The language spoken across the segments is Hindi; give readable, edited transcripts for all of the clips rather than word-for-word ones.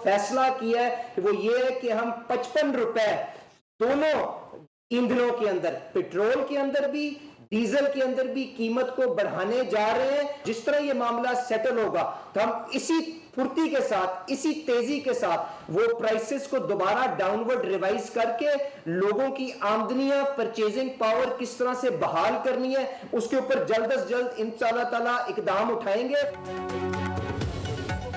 फैसला किया है कि वो ये है कि हम 55 रुपए दोनों ईंधनों के अंदर, पेट्रोल के अंदर भी, डीजल के अंदर भी कीमत को बढ़ाने जा रहे हैं। जिस तरह ये मामला सेटल होगा तो हम इसी फुर्ती के साथ, इसी तेजी के साथ वो प्राइसेस को दोबारा डाउनवर्ड रिवाइज करके लोगों की आमदनियां, परचेजिंग पावर किस तरह से बहाल करनी है, उसके ऊपर जल्द से जल्द इंशाअल्लाह ताला इकदाम उठाएंगे।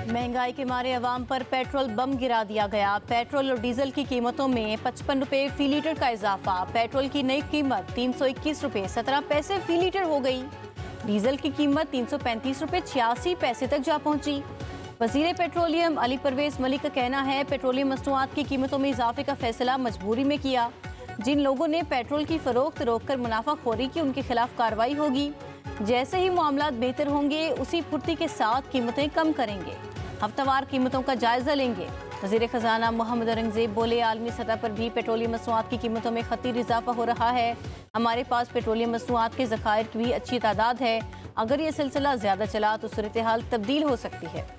महंगाई के मारे अवाम पर पेट्रोल बम गिरा दिया गया। पेट्रोल और डीजल की कीमतों में 55 रुपए फी लीटर का इजाफा। पेट्रोल की नई कीमत 321 रुपए 17 पैसे फी लीटर हो गई। डीजल की कीमत 335 रुपए 86 पैसे तक जा पहुंची। वजीर पेट्रोलियम अली परवेज मलिक का कहना है पेट्रोलियम मसनूआत की कीमतों में इजाफे का फैसला मजबूरी में किया। जिन लोगों ने पेट्रोल की फरोख्त रोककर मुनाफाखोरी की उनके खिलाफ कार्रवाई होगी। जैसे ही मामलात बेहतर होंगे उसी फुर्ती के साथ कीमतें कम करेंगे। हफ्तावार कीमतों का जायजा लेंगे। वज़ीर ख़जाना मोहम्मद औरंगज़ेब बोले आलमी सतह पर भी पेट्रोलियम मसनूआत की कीमतों में खतीर इजाफा हो रहा है। हमारे पास पेट्रोलियम मसनूआत के ज़खायर की भी अच्छी तादाद है। अगर ये सिलसिला ज़्यादा चला तो सूरत हाल तब्दील हो सकती है।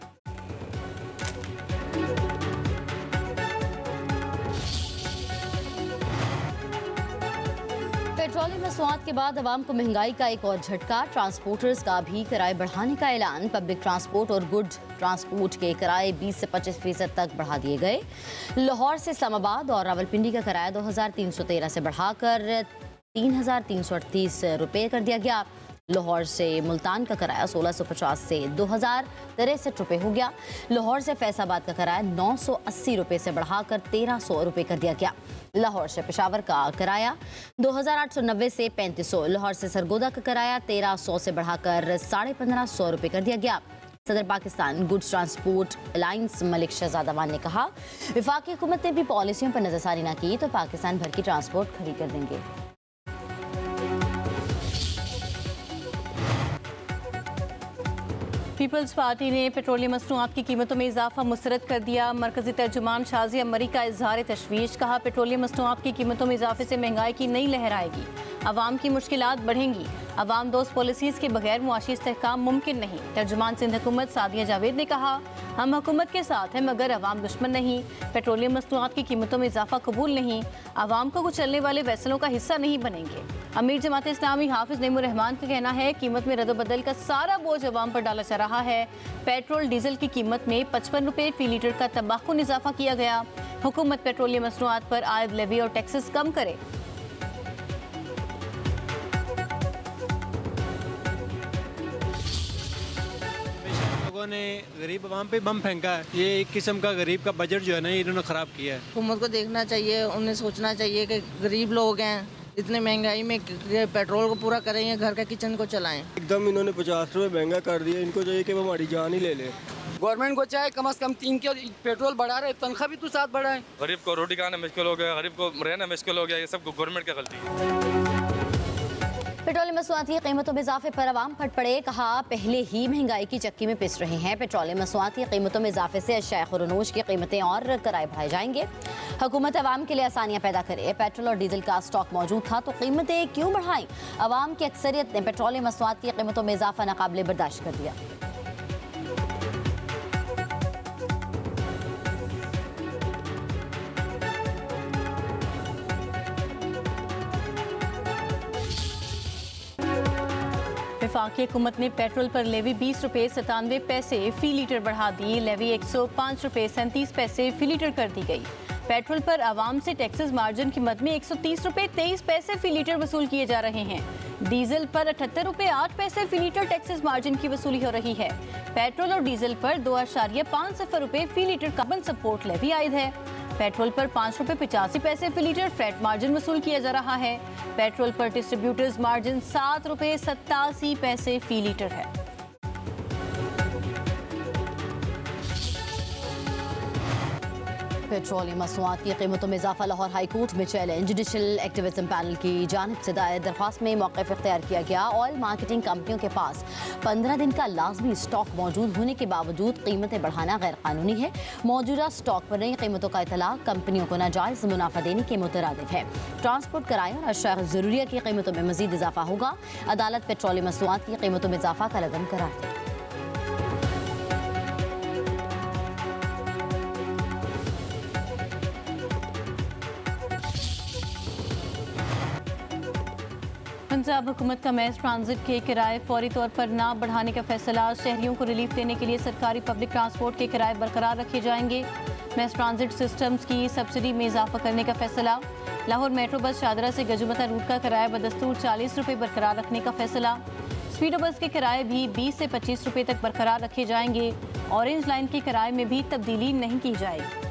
पेट्रोलियम मसनूआत के बाद अवाम को महंगाई का एक और झटका। ट्रांसपोर्टर्स का भी किराए बढ़ाने का ऐलान। पब्लिक ट्रांसपोर्ट और गुड ट्रांसपोर्ट के किराए 20 से 25% तक बढ़ा दिए गए। लाहौर से इस्लामाबाद और रावलपिंडी का किराया 2313 से बढ़ाकर 3338 रुपये कर दिया गया। लाहौर से मुल्तान का किराया 1650 से 2063 रुपये हो गया। लाहौर से फैसलाबाद का किराया 980 रुपये से बढ़ाकर 1300 रुपये कर दिया गया। लाहौर से पेशावर का किराया 2890 से 3500। लाहौर से सरगोदा का किराया 1300 से बढ़ाकर 1550 रुपये कर दिया गया। सदर Pakistan goods transport alliance Malik Shahzad Awan ने कहा वफाकी हुकूमत ने भी पॉलिसियों पर नजरसानी न की तो पाकिस्तान भर की ट्रांसपोर्ट खड़ी कर देंगे। पीपल्स पार्टी ने पेट्रोलियम मसनूआत की कीमतों में इजाफा मुस्तरद कर दिया। मरकजी तर्जुमान शाजिया मरी का इजहार तशवीश। कहा पेट्रोलियम मसनूआत की कीमतों में इजाफे से महंगाई की नई लहर आएगी। अवाम की मुश्किलात बढ़ेंगी। अवाम दोस्त पॉलिसीज़ के बगैर मुआशी इस्तेहकाम मुमकिन नहीं। तर्जुमान सिंध हुकूमत सादिया जावेद ने कहा हम हुकूमत के साथ हैं मगर अवाम दुश्मन नहीं। पेट्रोलियम मसनूआत की कीमतों में इजाफा कबूल नहीं। अवाम को कुचलने वाले फैसलों का हिस्सा नहीं बनेंगे। अमीर जमात इस्लामी हाफिज नईमुर रहमान का कहना है कीमत में रद्द-ओ-बदल का सारा बोझ अवाम पर डाला जा रहा है। पेट्रोल डीजल की कीमत में 55 रुपये फी लीटर का तबाकुन इजाफा किया गया। हुकूमत पेट्रोलियम मसनूआत पर आयद लेवी और टैक्सेस कम करे। लोगों ने गरीब आवाम पे बम फेंका है। ये एक किस्म का गरीब का बजट जो है ना इन्होंने ख़राब किया है। हुकूमत को देखना चाहिए, उन्हें सोचना चाहिए कि गरीब लोग हैं, इतने महंगाई में पेट्रोल को पूरा करें, घर का किचन को चलाएं। एकदम इन्होंने 50 रुपये महंगा कर दिया। इनको चाहिए कि वो हमारी जान ही ले ले। गवर्नमेंट को चाहे कम से कम 3 के पेट्रोल बढ़ा रहे, तनख्वाह भी तो साथ बढ़ाए। गरीब को रोटी खाना मुश्किल हो गया, गरीब को रहना मुश्किल हो गया। ये सब गवर्नमेंट की गलती है। पेट्रोलियम मसनूआत की कीमतों में इजाफे पर अवाम फट पड़े। कहा पहले ही महंगाई की चक्की में पिस रहे हैं। पेट्रोलियम मसनूआत की कीमतों में इजाफे से अशिया खुरनोश की कीमतें और किराए बढ़ाए जाएंगे। हुकूमत अवाम के लिए आसानियां पैदा करे। पेट्रोल और डीजल का स्टॉक मौजूद था तो कीमतें क्यों बढ़ाई। अवाम की अक्सरियत ने पेट्रोलियम मसनूआत की कीमतों में इजाफा नाकाबिले बर्दाश्त कर दिया। वफाकी हुकूमत ने पेट्रोल पर लेवी 20 रुपये 97 पैसे फी लीटर बढ़ा दी। लेवी 105 रुपये 37 पैसे फी लीटर कर दी गई। पेट्रोल पर आवाम से टैक्सेस मार्जिन की मद में 130 रुपये 23 पैसे फी लीटर वसूल किए जा रहे हैं। डीजल पर 78 रुपये 8 पैसे फी लीटर टैक्सेस मार्जिन की वसूली हो रही है। पेट्रोल और डीजल पर 2.50 रुपये फी लीटर कार्बन सपोर्ट लेवी आयद है। पेट्रोल पर 5 रुपये 85 पैसे फी लीटर फ्रेट मार्जिन वसूल किया जा रहा है। पेट्रोल पर डिस्ट्रीब्यूटर्स मार्जिन 7 रुपये 87 पैसे फी लीटर है। पेट्रोलियम मसनूआत की कीमतों में इजाफा लाहौर हाई कोर्ट में चैलेंज। जुडिशल एक्टिविज्म पैनल की जानिब से दायर दरख्वास्त में मौक़िफ़ इख्तियार किया गया। ऑयल मार्केटिंग कंपनियों के पास 15 दिन का लाजमी स्टॉक मौजूद होने के बावजूद कीमतें बढ़ाना गैर कानूनी है। मौजूदा स्टॉक पर नई कीमतों का इतलाक़ कंपनियों को नाजायज़ मुनाफा देने के मुतरादिफ है। ट्रांसपोर्ट किराए और अशिया ज़रूरिया की कीमतों में मज़ीद इजाफा होगा। अदालत पेट्रोलियम मसनूआत की कीमतों में इजाफा का लदम करार दी। पंजाब हुकूमत का मैस ट्रांजिट के किराए फौरी तौर पर ना बढ़ाने का फैसला। शहरियों को रिलीफ देने के लिए सरकारी पब्लिक ट्रांसपोर्ट के किराए बरकरार रखे जाएंगे। मैस ट्रांजिट सिस्टम्स की सब्सिडी में इजाफा करने का फैसला। लाहौर मेट्रो बस शादरा से गजुमता रूट का किराया बदस्तूर 40 रुपये बरकरार रखने का फैसला। स्पीडो बस के किराए भी 20 से 25 रुपये तक बरकरार रखे जाएंगे। ऑरेंज लाइन के किराए में भी तब्दीली नहीं की जाएगी।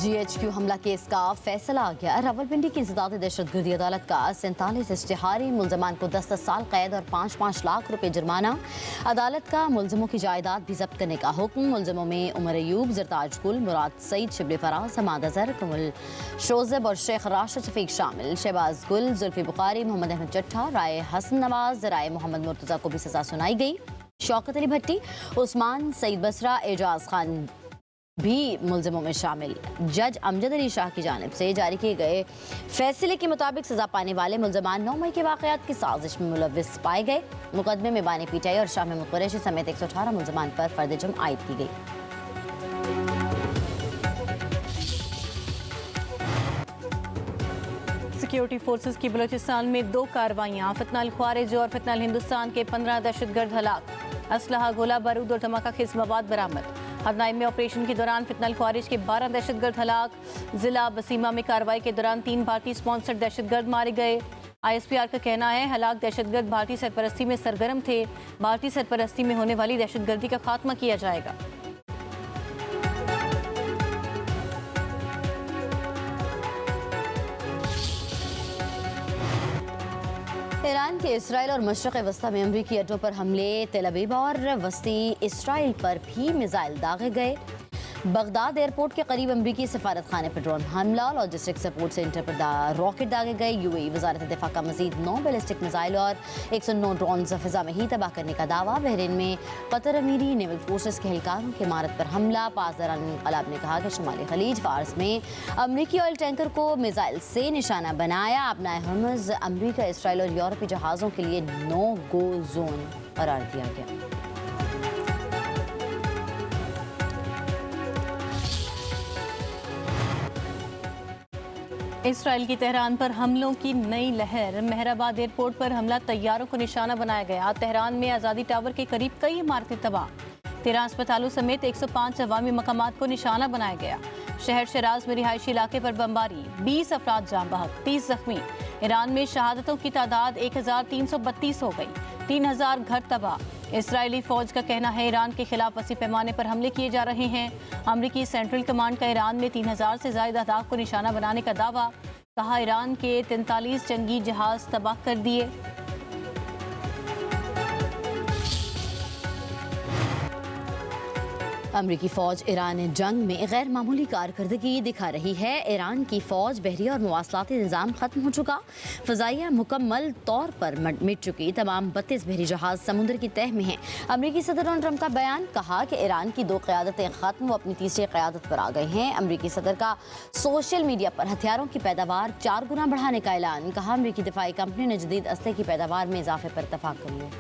GHQ हमला केस का फैसला आ गया। रावलपिंडी की इंसदादी दहशतगर्दी अदालत का 47 इश्तिहारी मुलजमान को 10 साल कैद और 5-5 लाख रुपए जुर्माना। अदालत का मुलजमों की जायदाद भी जब्त करने का हुक्म। मुलजमों में उमर अयूब, जरताज गुल, मुराद सईद, शिबली फराज, हमाद अजहर, कमल शोजब और शेख राशिद शफीक शामिल। शहबाज गुल, जुल्फी बुखारी, मोहम्मद अहमद चट्ठा, राय हसन नवाज, राय मोहम्मद मुर्तजा को भी सजा सुनाई गई। शौकत अली भट्टी, उस्मान सईद बसरा, एजाज खान भी मुलजमों में शामिल। जज अमजद अली शाह की जानिब से जारी किए गए फैसले के मुताबिक सजा पाने वाले मुलजमान 9 मई के वाक़यात की साजिश में मुलव्विस पाए गए। मुकदमे में बानी पीटीआई और शाह महमूद कुरैशी समेत 118 मुलजमान पर फर्द जुर्म आयद की गई। सिक्योरिटी फोर्सेस की बलूचिस्तान में 2 कार्रवाइयाँ। फितनाल ख्वारिज और फितनाल हिंदुस्तान के 15 दहशतगर्द हलाक। असलहा, गोला बारूद और धमाका खेज मवाद बरामद। हदनाइम में ऑपरेशन के दौरान फितनाल ख्वारिज के 12 दहशतगर्द हलाक। जिला बसीमा में कार्रवाई के दौरान 3 भारतीय स्पॉन्सर्ड दहशतगर्द मारे गए। ISPR का कहना है हलाक दहशतगर्द भारतीय सरपरस्ती में सरगर्म थे। भारतीय सरपरस्ती में होने वाली दहशतगर्दी का खात्मा किया जाएगा। ईरान के इसराइल और मशरक़ वस्ता में अमरीकी अड्डों पर हमले। तेल अवीव और वस्ती इसराइल पर भी मिसाइल दागे गए। बगदाद एयरपोर्ट के करीब अमरीकी सफारत खाने पर ड्रोन हमला। लॉजिस्टिक सपोर्ट सेंटर पर रॉकेट दागे गए। UAE वजारत दिफा का मजीद 9 बैलिस्टिक मिसाइल और 109 ड्रोन फिजा में ही तबाह करने का दावा। बहरीन में कतर अमीरी नेवल फोर्सेस के एहलकारों की इमारत पर हमला। पासदारान इनकलाब ने कहा कि शुमाली खलीज फार्स में अमरीकी ऑयल टैंकर को मिसाइल से निशाना बनाया। अपना हर्मज अमरीका, इसराइल और यूरोपीय जहाज़ों के लिए नो गो जोन करार दिया गया। इसराइल की तेहरान पर हमलों की नई लहर। मेहराबाद एयरपोर्ट पर हमला, तैयारों को निशाना बनाया गया। तेहरान में आज़ादी टावर के करीब कई इमारतें तबाह। 13 अस्पतालों समेत 105 अवामी मकामात को निशाना बनाया गया। शहर शराज में रिहायशी इलाके पर बमबारी, 20 अफराद जाँ बहक, 30 जख्मी। ईरान में शहादतों की तादाद 1332 हो गई। 3000 घर तबाह। इसराइली फौज का कहना है ईरान के खिलाफ वसी पैमाने पर हमले किए जा रहे हैं। अमरीकी सेंट्रल कमांड का ईरान में 3000 से ज्यादा अहदाफ को निशाना बनाने का दावा। कहा ईरान के 43 जंगी जहाज तबाह कर दिए। अमरीकी फ़ौज ईरान जंग में गैर मामूली कारकर्दगी दिखा रही है। ईरान की फ़ौज बहरिया और मवासलाती निज़ाम ख़त्म हो चुका। फ़ज़ाइया मुकम्मल तौर पर मिट चुकी। तमाम 32 बहरी जहाज़ समुद्र की तह में हैं। अमरीकी सदर डोनाल्ड ट्रंप का बयान। कहा कि ईरान की 2 क़यादतें ख़त्म, वो अपनी तीसरी क़यादत पर आ गए हैं। अमरीकी सदर का सोशल मीडिया पर हथियारों की पैदावार 4 गुना बढ़ाने का ऐलान। कहा अमरीकी दिफाई कंपनी ने जदीद असले की पैदावार में इजाफे पर इत्तफ़ाक़ कर लिया।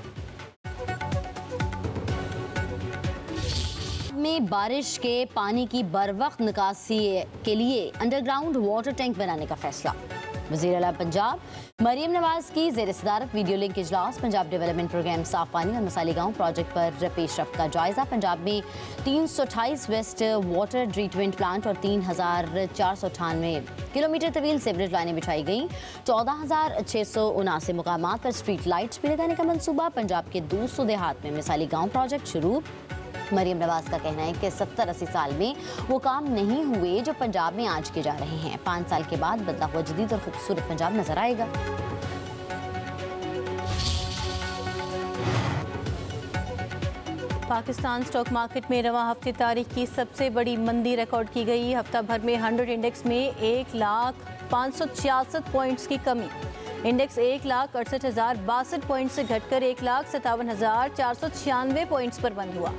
में बारिश के पानी की बरवक्त निकासी के लिए अंडरग्राउंड वाटर टैंक बनाने का फैसला। वज़ीर आला पंजाब मरियम नवाज की ज़ेर सदारत वीडियो लिंक इजलास। पंजाब डेवलपमेंट प्रोग्राम साफ पानी और मसाली गाँव प्रोजेक्ट पर पेशरफ्त का जायजा। पंजाब में 328 वेस्ट वाटर ट्रीटमेंट प्लांट और 3498 किलोमीटर तवील सीवरेज लाइनें बिछाई गई। 14679 मुकामात पर स्ट्रीट लाइट्स भी लगाने का मंसूबा। पंजाब के 200 देहात में मिसाली गाँव प्रोजेक्ट शुरू। मरियम नवाज का कहना है कि 70-80 साल में वो काम नहीं हुए जो पंजाब में आज किए जा रहे हैं। 5 साल के बाद बदला हुआ जदीद और खूबसूरत पंजाब नजर आएगा। पाकिस्तान स्टॉक मार्केट में रवां हफ्ते तारीख की सबसे बड़ी मंदी रिकॉर्ड की गई। हफ्ता भर में 100 इंडेक्स में 1,566 पॉइंट्स की कमी। इंडेक्स 1,68,062 पॉइंट से घटकर 1,57,496 पॉइंट्स पर बंद हुआ।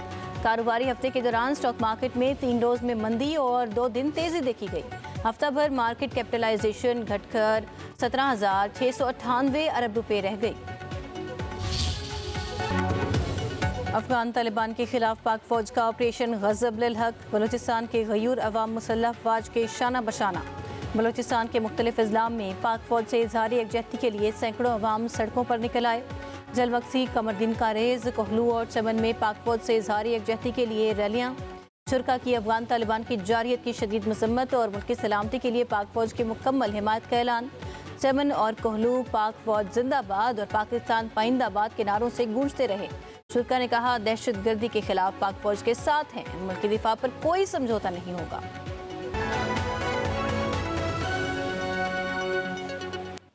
कारोबारी हफ्ते के दौरान स्टॉक मार्केट में 3 रोज में मंदी और 2 दिन तेजी देखी गई। हफ्ता भर मार्केट कैपिटलाइजेशन घटकर 17,698 अरब रुपए रह गई। अफगान तालिबान के खिलाफ पाक फौज का ऑपरेशन गज़ब-उल हक, बलूचिस्तान के गयूर अवाम मुसल्लह अफवाज के शाना बशाना। बलूचिस्तान के मुख्तलिफ अजला में पाक फौज से इजहार यकजहती के लिए सैकड़ों अवाम सड़कों पर निकल आए। जलमक्सी, कमरदीन कारेज, कोहलू और चमन में पाक फौज से इजहार यकजहती के लिए रैलियाँ। शुरका की अफगान तालिबान की जारियत की शदीद मजम्मत और मुल्क की सलामती के लिए पाक फौज की मुकम्मल हिमायत का ऐलान। चमन और कोहलू पाक फौज जिंदाबाद और पाकिस्तान पाइंदाबाद के नारों से गूंजते रहे। शुरका ने कहा, दहशत गर्दी के खिलाफ पाक फौज के साथ हैं, मुल्क के दिफा पर कोई समझौता नहीं होगा।